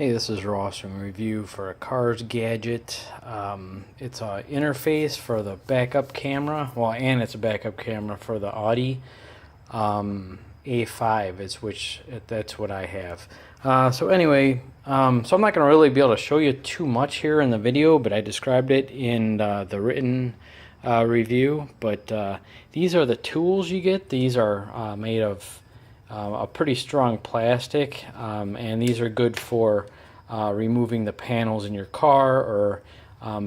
Hey, this is Ross from Review for a Cars Gadget. It's an interface for the backup camera. Well, and it's a backup camera for the Audi A5, that's what I have. So anyway, so I'm not going to really be able to show you too much here in the video, but I described it in the written review. But these are the tools you get. These are made of a pretty strong plastic, and these are good for removing the panels in your car or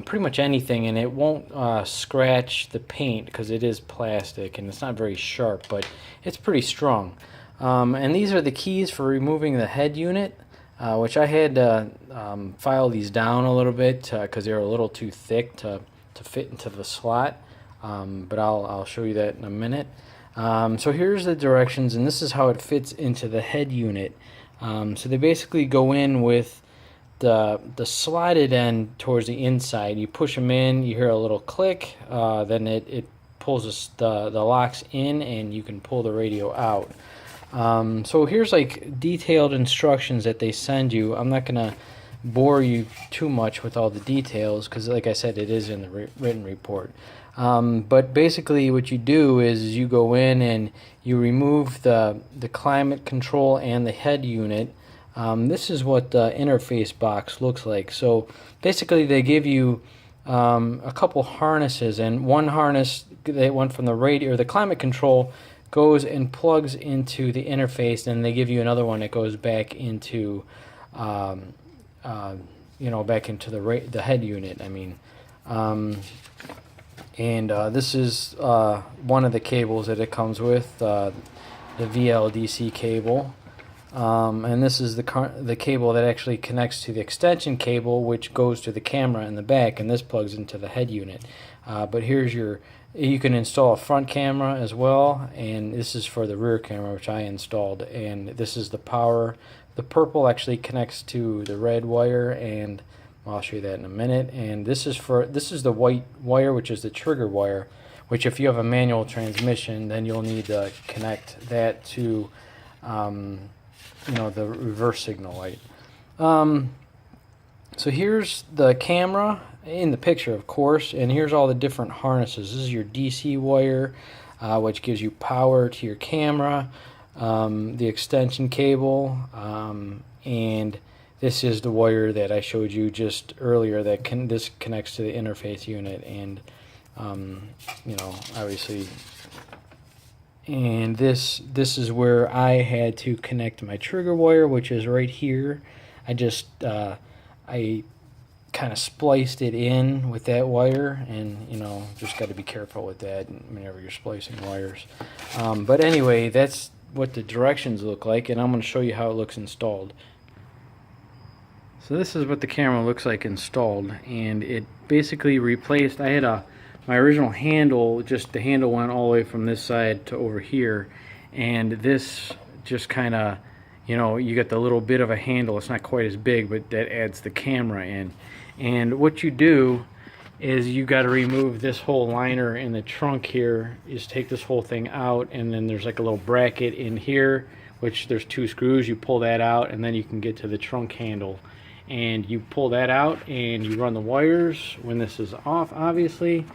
pretty much anything, and it won't scratch the paint because it is plastic and it's not very sharp, but it's pretty strong. And these are the keys for removing the head unit, which I had to file these down a little bit because they were a little too thick to fit into the slot, but I'll show you that in a minute. So here's the directions, and this is how it fits into the head unit. So they basically go in with the slotted end towards the inside. You push them in, you hear a little click, then it pulls the locks in, and you can pull the radio out. So here's like detailed instructions that they send you. I'm not gonna bore you too much with all the details because, like I said, it is in the written report. But basically what you do is you go in and you remove the climate control and the head unit. This is what the interface box looks like. So basically they give you a couple harnesses, and one harness that went from the radio or the climate control goes and plugs into the interface, and they give you another one that goes back into back into the head unit, I mean. This is one of the cables that it comes with, the VLDS cable, and this is the cable that actually connects to the extension cable, which goes to the camera in the back, and this plugs into the head unit. But here's you can install a front camera as well, and this is for the rear camera, which I installed, and this is the power. The purple actually connects to the red wire, and I'll show you that in a minute. And this is the white wire, which is the trigger wire, which if you have a manual transmission, then you'll need to connect that to the reverse signal light. So here's the camera in the picture, of course, and here's all the different harnesses. This is your DC wire, which gives you power to your camera, the extension cable, and this is the wire that I showed you just earlier that this connects to the interface unit, and obviously, and this is where I had to connect my trigger wire, which is right here. I kind of spliced it in with that wire, and just got to be careful with that whenever you're splicing wires. But anyway, that's what the directions look like, and I'm going to show you how it looks installed. So this is what the camera looks like installed, and it basically replaced, I had my original handle, just the handle went all the way from this side to over here, and this just kind of, you get the little bit of a handle. It's not quite as big, but that adds the camera in. And what you do is you got to remove this whole liner in the trunk here. You just take this whole thing out, and then there's like a little bracket in here, which there's 2 screws. You pull that out, and then you can get to the trunk handle. And you pull that out, and you run the wires. When this is off, obviously,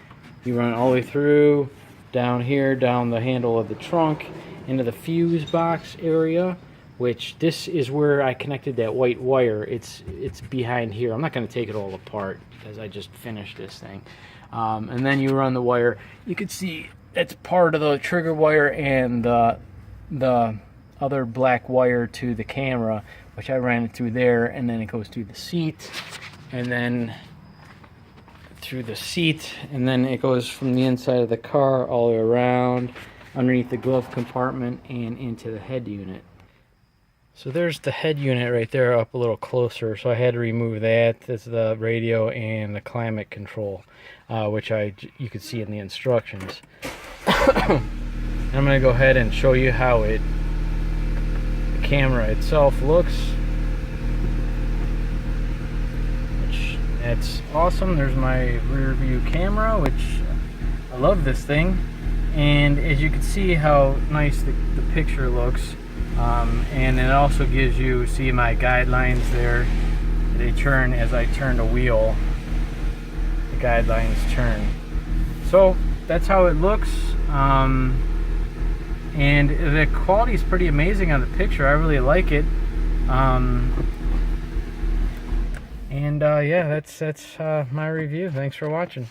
you run all the way through, down here, down the handle of the trunk, into the fuse box area, which this is where I connected that white wire. It's behind here. I'm not going to take it all apart because I just finished this thing. And then you run the wire. You can see it's part of the trigger wire and the other black wire to the camera, which I ran it through there, and then it goes through the seat, and then through the seat, and then it goes from the inside of the car all the way around, underneath the glove compartment, and into the head unit. So there's the head unit right there, up a little closer, so I had to remove that. That's the radio and the climate control, which you could see in the instructions. I'm going to go ahead and show you how the camera itself looks, which that's awesome. There's my rear view camera, which I love this thing, and as you can see how nice the picture looks, and it also gives you, see my guidelines there, they turn as I turn the wheel. The guidelines turn. So that's how it looks. And the quality is pretty amazing on the picture. I really like it. Yeah, that's my review. Thanks for watching.